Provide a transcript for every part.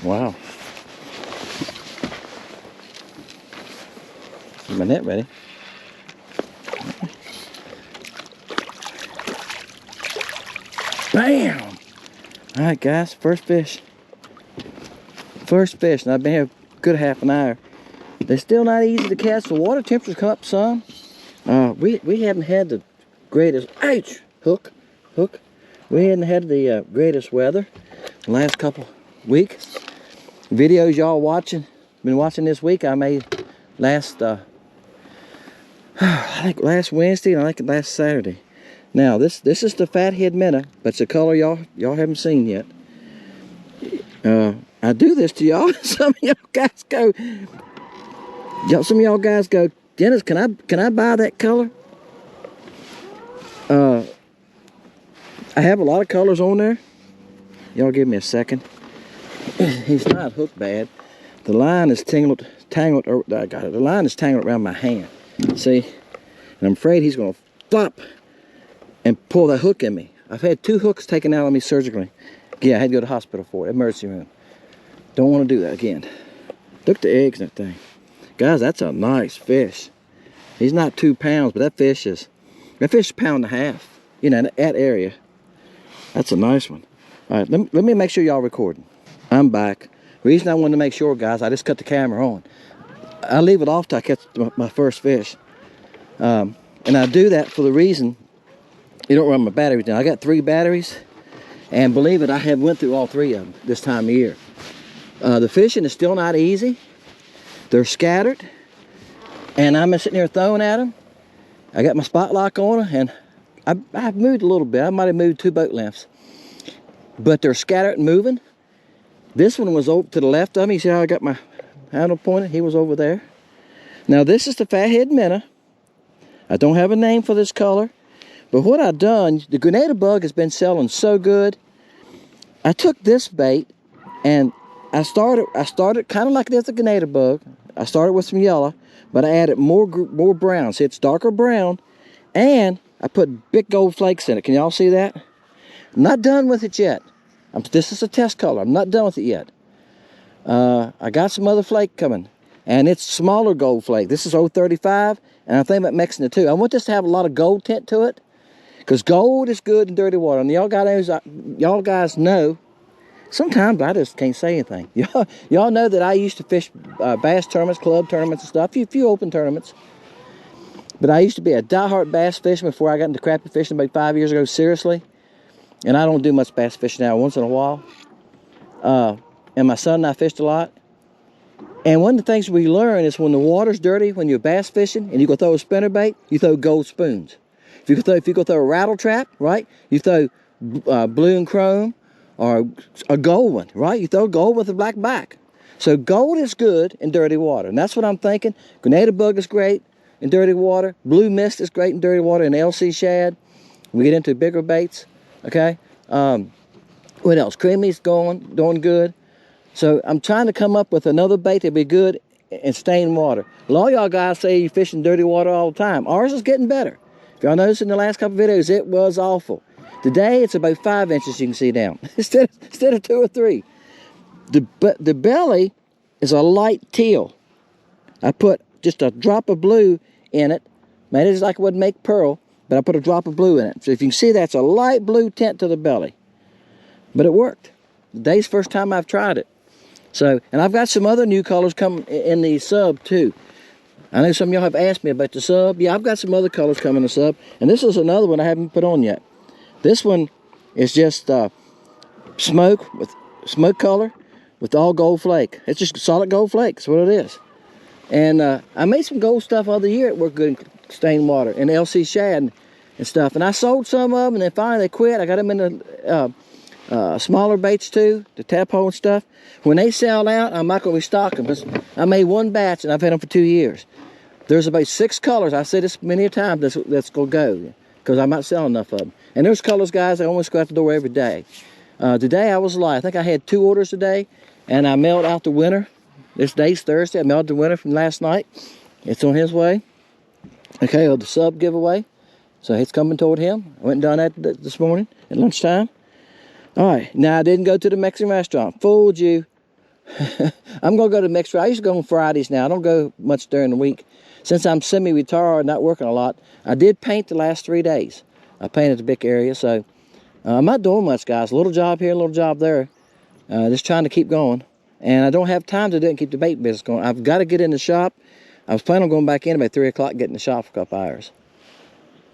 Wow. Is my net ready? Bam! All right, guys, first fish. First fish, and I've been here a good half an hour. They're still not easy to catch. The water temperature's come up some. We haven't had the greatest, ouch, hook. We hadn't had the greatest weather the last couple weeks. Videos y'all been watching this week, I made last, I think last Wednesday and I think last Saturday. Now this is the Fathead Minnow, but it's a color y'all haven't seen yet. I do this to y'all. Some of y'all guys go, Dennis, can I buy that color? I have a lot of colors on there. Y'all give me a second. He's not hooked bad. The line is tangled. I got it. The line is tangled around my hand. See, and I'm afraid he's gonna flop and pull that hook in me. I've had 2 hooks taken out of me surgically. Yeah, I had to go to the hospital for it, emergency room. Don't want to do that again. Look at the eggs and that thing. Guys, that's a nice fish. He's not 2 pounds, but that fish is a pound and a half. You know, in that area. That's a nice one. All right, let me make sure y'all recording. I'm back. The reason I wanted to make sure, guys, I just cut the camera on. I leave it off till I catch my first fish. And I do that for the reason you don't run my batteries down. I got 3 batteries, and believe it, I have went through all 3 of them this time of year. The fishing is still not easy. They're scattered, and I'm sitting here throwing at them. I got my spot lock on them, and I've moved a little bit. I might have moved 2 boat lengths, but they're scattered and moving. This one was over to the left of me. You see how I got my handle pointed? He was over there. Now this is the Fathead Minnow. I don't have a name for this color, but what I've done, the grenada bug has been selling so good. I took this bait and I started kind of like this, a grenada bug. I started with some yellow, but I added more brown. See, it's darker brown, and I put big gold flakes in it. Can y'all see that? I'm not done with it yet. This is a test color. I'm not done with it yet. I got some other flake coming, and it's smaller gold flake. This is 035, and I'm thinking about mixing the 2. I want this to have a lot of gold tint to it, because gold is good in dirty water. And y'all guys know, sometimes I just can't say anything. Y'all know that I used to fish bass tournaments, club tournaments and stuff, a few open tournaments. But I used to be a diehard bass fisherman before I got into crappie fishing about 5 years ago, seriously. And I don't do much bass fishing now, once in a while. And my son and I fished a lot. And one of the things we learn is when the water's dirty, when you're bass fishing and you go throw a spinnerbait, you throw gold spoons. If you go throw a rattle trap, right, you throw blue and chrome or a gold one, right? You throw gold with a black back. So gold is good in dirty water, and that's what I'm thinking. Grenada bug is great in dirty water. Blue mist is great in dirty water, and LC shad. We get into bigger baits, okay? What else? Creamy's doing good. So I'm trying to come up with another bait that'd be good in stained water. A lot of y'all guys say you fish in dirty water all the time. Ours is getting better. If y'all noticed in the last couple videos, it was awful. Today it's about 5 inches you can see down instead of 2 or 3. The belly is a light teal. I put just a drop of blue in it. Made it like I would make pearl, but I put a drop of blue in it. So if you can see, that's a light blue tint to the belly. But it worked. Today's first time I've tried it. So, and I've got some other new colors coming in the sub too. I know some of y'all have asked me about the sub. Yeah, I've got some other colors coming in the sub. And this is another one I haven't put on yet. This one is just smoke color with all gold flake. It's just solid gold flake. That's what it is. And I made some gold stuff the other year. It worked good in stained water and LC shad and stuff. And I sold some of them, and then finally they quit. I got them in the smaller baits too, the tap hole and stuff. When they sell out, I'm not going to restock them. I made 1 batch, and I've had them for 2 years. There's about 6 colors. I said this many a time. That's going to go because I'm not selling enough of them. And there's colors, guys, I almost go out the door every day. Today I was light. I think I had 2 orders today, and I mailed out the winner This day's Thursday. I mailed the winner from last night. It's on his way. Okay, the sub giveaway. So it's coming toward him. I went and done that this morning at lunchtime. All right, now I didn't go to the Mexican restaurant. Fooled you. I'm going to go to the Mexican. I used to go on Fridays now. I don't go much during the week. Since I'm semi-retired, not working a lot, I did paint the last 3 days. I painted the big area, so I'm not doing much, guys. A little job here, a little job there. Just trying to keep going. And I don't have time to do it and keep the bait business going. I've got to get in the shop. I was planning on going back in about 3 o'clock and getting in the shop for a couple hours.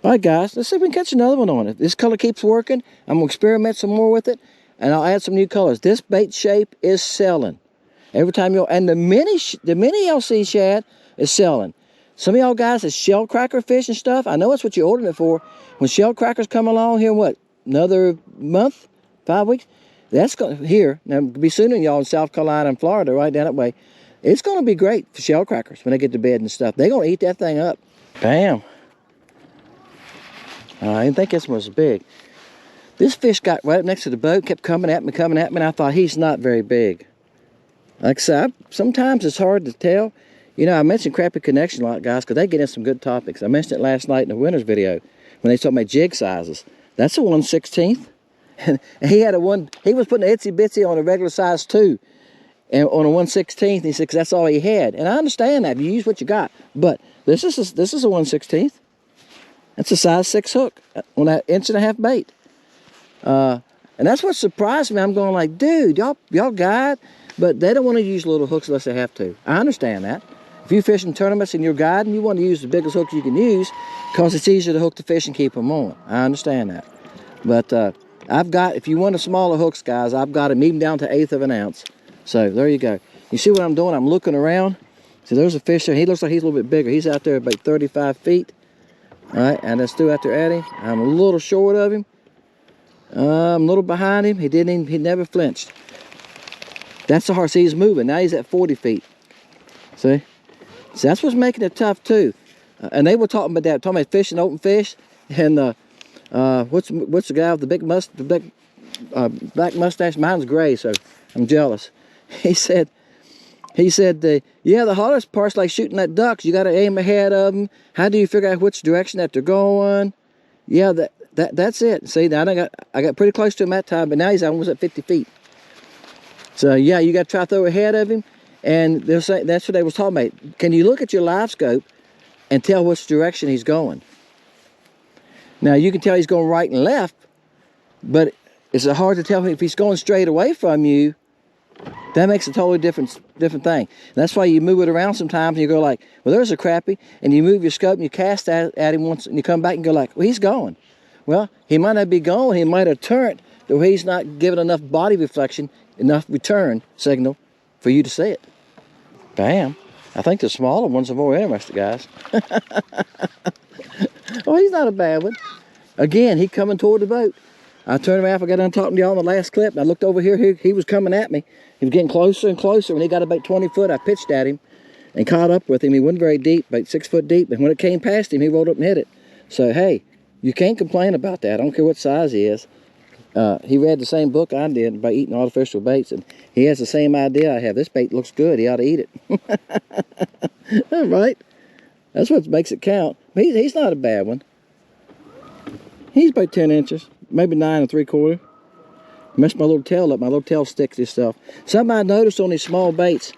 All right, guys, let's see if we can catch another one on it. This color keeps working. I'm going to experiment some more with it, and I'll add some new colors. This bait shape is selling. Every time and the mini LC shad is selling. Some of y'all guys is shell cracker fish and stuff. I know that's what you're ordering it for. When shell crackers come along here, what, another month, 5 weeks? That's going here. Now, it'll be sooner than y'all in South Carolina and Florida, right down that way. It's going to be great for shell crackers when they get to bed and stuff. They're going to eat that thing up. Bam. I didn't think this one was big. This fish got right up next to the boat, kept coming at me, and I thought, he's not very big. Like I said, sometimes it's hard to tell. You know, I mentioned Crappie Connection a lot, guys, because they get in some good topics. I mentioned it last night in the winner's video when they talked about jig sizes. That's a 1/16. And he had he was putting an itsy bitsy on a regular size 2. And on a 1/16, he said, 'cause that's all he had. And I understand that. You use what you got. But this is a 1/16. That's a size 6 hook on that 1.5-inch bait. And that's what surprised me. I'm going like, dude, y'all got it. But they don't want to use little hooks unless they have to. I understand that. If you fish in tournaments and you're guiding, you want to use the biggest hook you can use because it's easier to hook the fish and keep them on. I understand that. But if you want a smaller hooks, guys, I've got them even down to 1/8 of an ounce. So there you go. You see what I'm doing? I'm looking around. See, there's a fish there. He looks like he's a little bit bigger. He's out there about 35 feet. All right, and that's still out there at him. I'm a little short of him. I'm a little behind him. He never flinched. That's the hard. See, he's moving. Now he's at 40 feet. See? So that's what's making it tough too. And they were talking about that, talking about fishing open fish. And what's the guy with the big black mustache? Mine's gray, so I'm jealous. He said, yeah, the hardest part's like shooting at ducks. You got to aim ahead of them. How do you figure out which direction that they're going? Yeah, that's it. See, now I got pretty close to him that time, but now he's almost at 50 feet. So yeah, you got to try to throw ahead of him. And they're saying, that's what they was talking about. Can you look at your live scope and tell which direction he's going? Now you can tell he's going right and left, but it's hard to tell if he's going straight away from you. That makes a totally different thing. And that's why you move it around sometimes and you go like, well, there's a crappie, and you move your scope and you cast at him once and you come back and go like, well, he's going. Well, he might not be going, he might have turned, though he's not giving enough body reflection, enough return signal for you to see it. Bam. I think the smaller ones are more interesting, guys. Oh, he's not a bad one. Again, he coming toward the boat. I turned around, I got done talking to y'all in the last clip, and I looked over here, he was coming at me. He was getting closer and closer. When he got about 20 foot, I pitched at him and caught up with him. He wasn't very deep, about 6 foot deep, and when it came past him, he rolled up and hit it. So, hey, you can't complain about that. I don't care what size he is. He read the same book I did about eating artificial baits, and he has the same idea I have. This bait looks good. He ought to eat it. All right. That's what makes it count. He's not a bad one. He's about 10 inches, maybe 9 3/4. Messed my little tail up. My little tail sticks itself. Something I noticed on these small baits,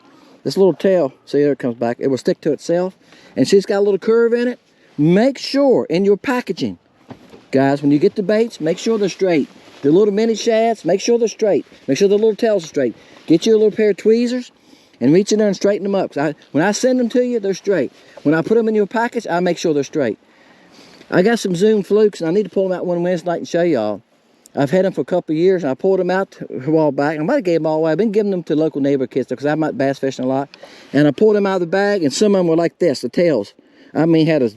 this little tail, see there it comes back, it will stick to itself. And see it's got a little curve in it. Make sure in your packaging, guys, when you get the baits, make sure they're straight. The little mini shads, make sure they're straight. Make sure the little tails are straight. Get you a little pair of tweezers and reach in there and straighten them up. When I send them to you, they're straight. When I put them in your package, I make sure they're straight. I got some Zoom flukes, and I need to pull them out one Wednesday night and show y'all. I've had them for a couple of years, and I pulled them out a while back. I might have gave them all away. I've been giving them to local neighbor kids because I'm out bass fishing a lot. And I pulled them out of the bag, and some of them were like this, the tails. I mean, had a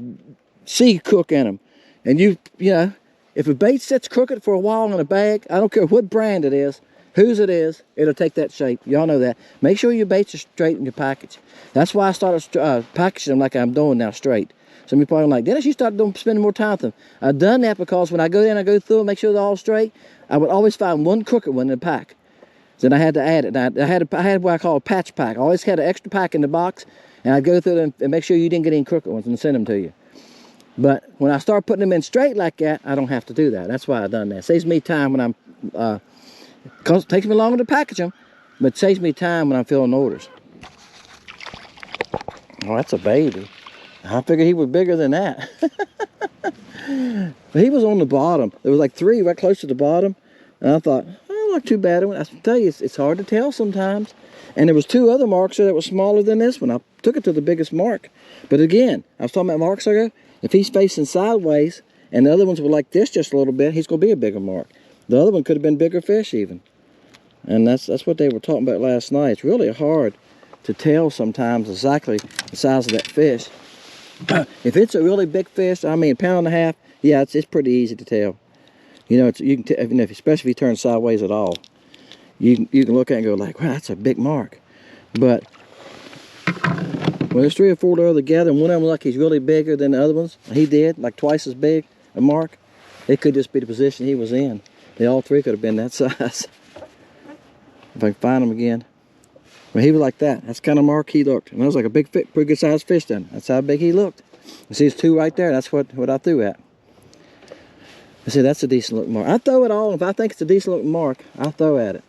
sea cook in them. And you know, if a bait sits crooked for a while in a bag, I don't care what brand it is, whose it is, it'll take that shape. Y'all know that. Make sure your baits are straight in your package. That's why I started packaging them like I'm doing now, straight. Some people are like, Dennis, you start spending more time with them. I've done that because when I go in, I go through and make sure they're all straight. I would always find one crooked one in the pack. Then I had to add it. I had what I call a patch pack. I always had an extra pack in the box, and I'd go through them and make sure you didn't get any crooked ones and send them to you. But when I start putting them in straight like that, I don't have to do that. That's why I've done that. It saves me time when I'm, cause it takes me longer to package them, but it saves me time when I'm filling orders. Oh, that's a baby. I figured he was bigger than that. But he was on the bottom. There was like 3 right close to the bottom. And I thought, oh, not too bad. I tell you, it's hard to tell sometimes. And there was 2 other marks there that were smaller than this one. I took it to the biggest mark. But again, I was talking about marks ago. If he's facing sideways and the other ones were like this just a little bit, he's going to be a bigger mark. The other one could have been bigger fish even. And that's what they were talking about last night. It's really hard to tell sometimes exactly the size of that fish. If it's a really big fish, I mean, 1.5 pounds, yeah, it's pretty easy to tell. You know, you can especially if he turns sideways at all, you can look at it and go like, wow, that's a big mark. But when there's 3 or 4 together, and one of them like he's really bigger than the other ones, he did like twice as big a mark. It could just be the position he was in. They all 3 could have been that size. If I can find him again. But he was like that. That's the kind of mark he looked. And that was like a big, pretty good sized fish then. That's how big he looked. You see, there's 2 right there. That's what I threw at. I said, that's a decent looking mark. I throw it all. If I think it's a decent looking mark, I throw at it.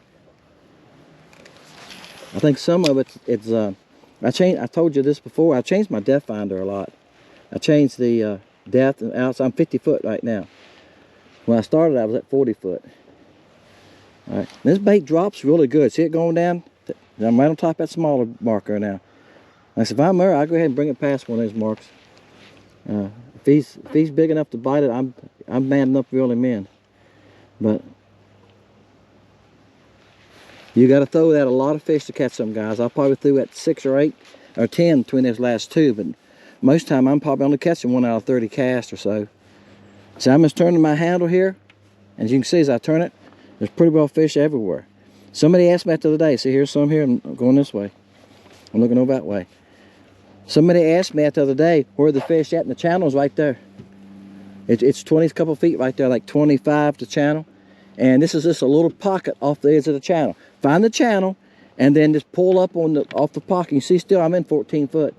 I think some of it's I told you this before. I changed my depth finder a lot. I changed the depth and outside. I'm 50 foot right now. When I started, I was at 40 foot. All right. This bait drops really good. See it going down? I'm right on top of that smaller marker now. I said, if I'm there, I'll go ahead and bring it past one of those marks. If he's big enough to bite it, I'm mad enough to reel him in. But you got to throw that a lot of fish to catch some guys. I probably threw at 6 or 8 or 10 between those last 2, but most time I'm probably only catching 1 out of 30 casts or so. So I'm just turning my handle here, and as you can see as I turn it, there's pretty well fish everywhere. Somebody asked me that the other day. See, here's some here. I'm going this way. I'm looking over that way. Somebody asked me that the other day, where the fish at, and the channel's right there. It's 20 couple feet right there, like 25 to channel. And this is just a little pocket off the edge of the channel. Find the channel, and then just pull up off the pocket. You see still I'm in 14 foot.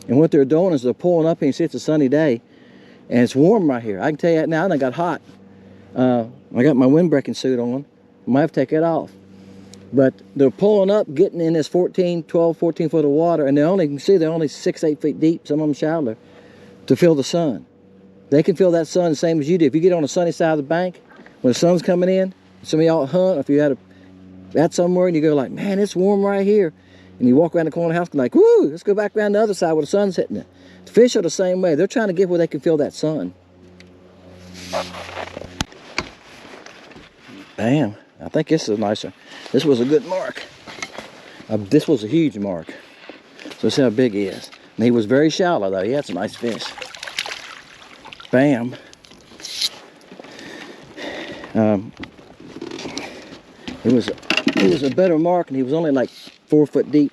And what they're doing is they're pulling up here. You see it's a sunny day, and it's warm right here. I can tell you that now, and I got hot. I got my windbreaking suit on. I might have to take it off. But they're pulling up, getting in this 12, 14 foot of water, and you can see they're only 6, 8 feet deep, some of them shallower, to feel the sun. They can feel that sun the same as you do. If you get on the sunny side of the bank, when the sun's coming in, some of y'all hunt, or if you're at somewhere and you go like, man, it's warm right here. And you walk around the corner of the house and like, woo, let's go back around the other side where the sun's hitting it. The fish are the same way. They're trying to get where they can feel that sun. Bam. I think this is nicer. This was a good mark. This was a huge mark. So see how big he is. And he was very shallow though. He had some nice fish. Bam. It was a better mark, and he was only like 4 foot deep.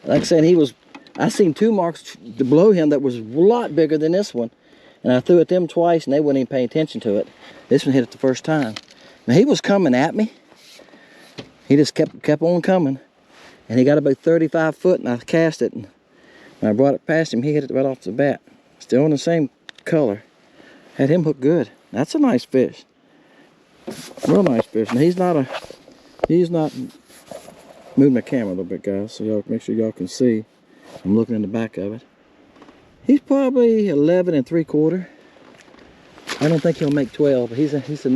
Like I said, I seen 2 marks below him that was a lot bigger than this one. And I threw at them twice, and they wouldn't even pay attention to it. This one hit it the first time. Now he was coming at me. He just kept on coming. And he got about 35 foot, and I cast it. And when I brought it past him, he hit it right off the bat. Still in the same color. Had him hooked good. That's a nice fish. Real nice fish. And he's not moving the camera a little bit, guys, so y'all make sure y'all can see. I'm looking in the back of it. He's probably 11 3/4. I don't think he'll make 12, but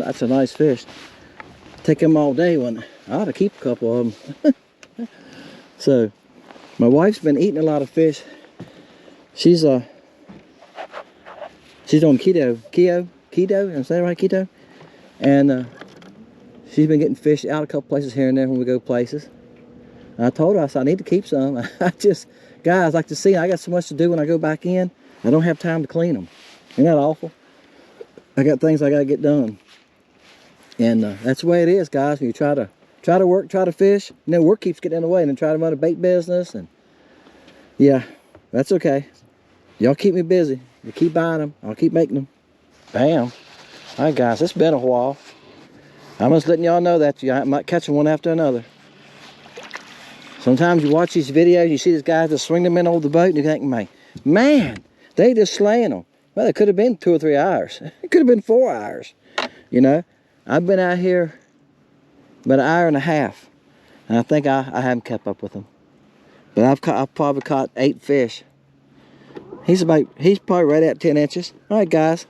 that's a nice fish. Take him all day. I ought to keep a couple of them. So, my wife's been eating a lot of fish. She's on keto. Am I saying right, keto? And she's been getting fish out a couple places here and there when we go places. And I told her, I said, I need to keep some. Guys, like to see, I got so much to do when I go back in. I don't have time to clean them. Isn't that awful? I got things I got to get done. And that's the way it is, guys. When you try to work, try to fish, work keeps getting in the way, and then try to run a bait business. And yeah, that's okay. Y'all keep me busy. You keep buying them. I'll keep making them. Bam. All right, guys, it's been a while. I'm just letting y'all know that I might catch them one after another. Sometimes you watch these videos, you see these guys just swing them in over the boat, and you think, man, they just slaying them. Well, it could have been 2 or 3 hours. It could have been 4 hours. You know, I've been out here about 1.5 hours, and I think I haven't kept up with them. But I've probably caught 8 fish. He's probably right at 10 inches. All right, guys.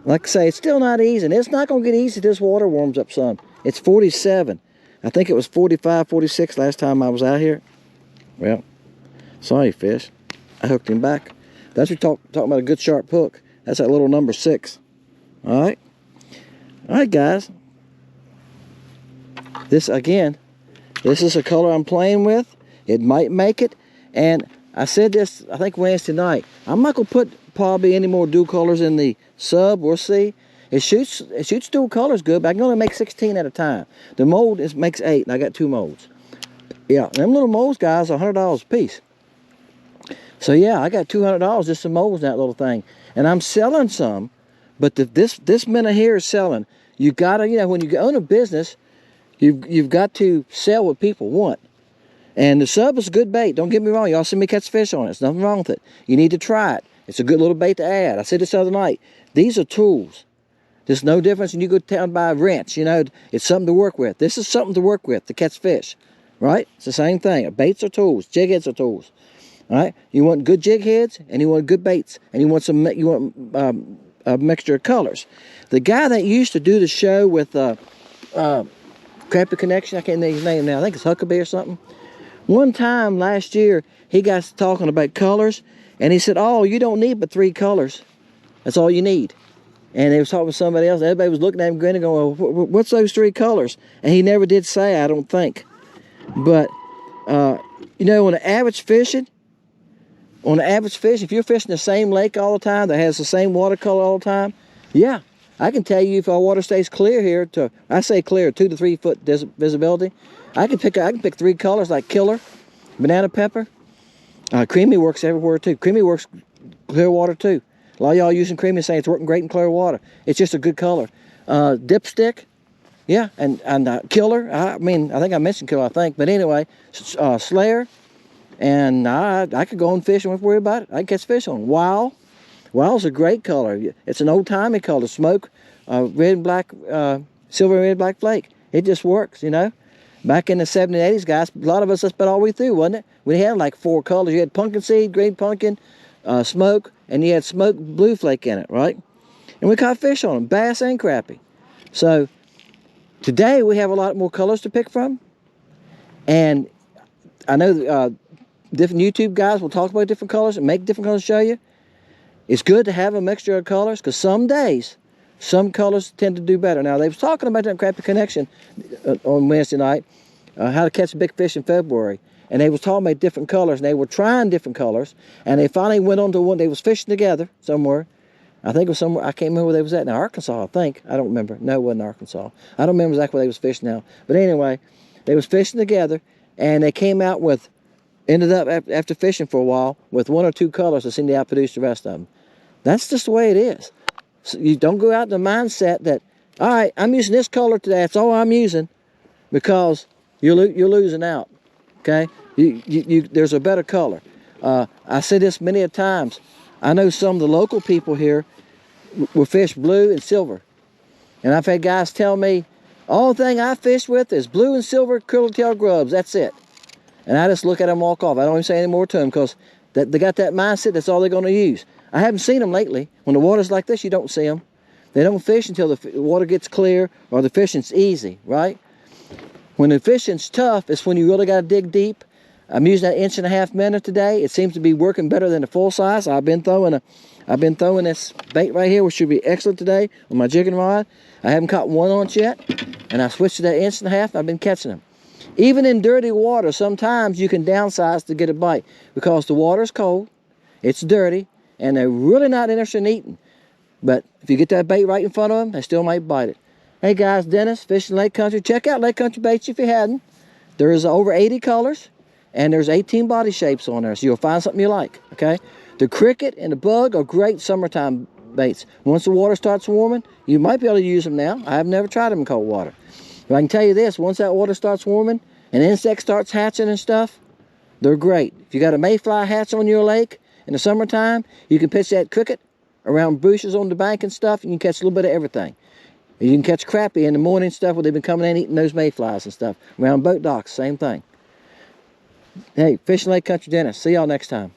Like I say, it's still not easy, and it's not going to get easy till this water warms up some. It's 47. I think it was 45, 46 last time I was out here. Well, sorry, fish. I hooked him back. That's what we're talking about, a good sharp hook. That's that little number 6. All right. All right, guys. This, again, this is a color I'm playing with. It might make it. And I said this, I think Wednesday night. I'm not going to put probably any more dual colors in the sub. We'll see. It shoots dual colors good, but I can only make 16 at a time. The mold makes 8, and I got 2 molds. Yeah, them little molds, guys, are $100 a piece. So yeah, I got $200 just some molds in that little thing. And I'm selling some, but this minnow here is selling. You gotta, you know, when you own a business, you've got to sell what people want. And the sub is a good bait. Don't get me wrong. Y'all see me catch fish on it. There's nothing wrong with it. You need to try it. It's a good little bait to add. I said this the other night. These are tools. There's no difference when you go down and buy a wrench. You know, it's something to work with. This is something to work with to catch fish, right? It's the same thing. Baits are tools. Jig heads are tools. All right. You want good jig heads, and you want good baits, and you want a mixture of colors. The guy that used to do the show with Crappy Connection, I can't think of his name now. I think it's Huckabee or something. One time last year, he got talking about colors, and he said, "Oh, you don't need but 3 colors. That's all you need." And they was talking to somebody else, and everybody was looking at him grinning, going, "Well, what's those 3 colors?" And he never did say, I don't think. But you know, on the average fishing, if you're fishing the same lake all the time that has the same water color all the time, yeah, I can tell you if our water stays clear here to, I say clear, 2 to 3 foot visibility, I can pick 3 colors like Killer, Banana Pepper. Creamy works everywhere too. Creamy works clear water too. A lot of y'all using Creamy saying it's working great in clear water. It's just a good color. Dipstick, yeah, and Killer. I mean, I think I mentioned Killer, I think. But anyway, Slayer, and I could go and fish and not worry about it. I can catch fish on. Wild's a great color. It's an old-timey color. Smoke, red and black, silver and red and black flake. It just works, you know. Back in the 70s and 80s, guys, a lot of us, that's about all we threw, wasn't it? We had like 4 colors. You had pumpkin seed, green pumpkin, smoke, and you had smoked blue flake in it, right? And we caught fish on them, bass and crappie. So today we have a lot more colors to pick from. And I know different YouTube guys will talk about different colors and make different colors to show you. It's good to have a mixture of colors, because some days, some colors tend to do better. Now, they was talking about that Crappy Connection on Wednesday night, how to catch a big fish in February. And they was talking about different colors, and they were trying different colors. And they finally went on to one, they was fishing together somewhere. I think it was somewhere, I can't remember where they was at now. Arkansas, I think. I don't remember. No, it wasn't Arkansas. I don't remember exactly where they was fishing now. But anyway, they was fishing together, and they came out with, ended up after fishing for a while, with 1 or 2 colors that seemed to outproduce the rest of them. That's just the way it is. So you don't go out in the mindset that, all right, I'm using this color today, that's all I'm using, because you're losing out, okay? There's a better color. I said this many a times. I know some of the local people here will fish blue and silver. And I've had guys tell me, all thing I fish with is blue and silver curly-tail grubs, that's it. And I just look at them and walk off. I don't even say any more to them, because they got that mindset, that's all they're going to use. I haven't seen them lately. When the water's like this, you don't see them. They don't fish until the water gets clear or the fishing's easy, right? When the fishing's tough, it's when you really got to dig deep. I'm using that 1.5 minnow today. It seems to be working better than the full size. I've been throwing this bait right here, which should be excellent today on my jigging rod. I haven't caught 1 ounce yet, and I switched to that 1.5 inches. I've been catching them. Even in dirty water, sometimes you can downsize to get a bite, because the water's cold, it's dirty, and they're really not interested in eating. But if you get that bait right in front of them, they still might bite it. Hey guys, Dennis, Fishing Lake Country. Check out Lake Country Baits if you hadn't. There's over 80 colors, and there's 18 body shapes on there, so you'll find something you like, okay? The cricket and the bug are great summertime baits. Once the water starts warming, you might be able to use them now. I've never tried them in cold water. But I can tell you this, once that water starts warming and insects starts hatching and stuff, they're great. If you got a mayfly hatch on your lake in the summertime, you can pitch that cricket around bushes on the bank and stuff, and you can catch a little bit of everything. You can catch crappie in the morning stuff where they've been coming in eating those mayflies and stuff. Around boat docks, same thing. Hey, Fishing Lake Country Dinner. See y'all next time.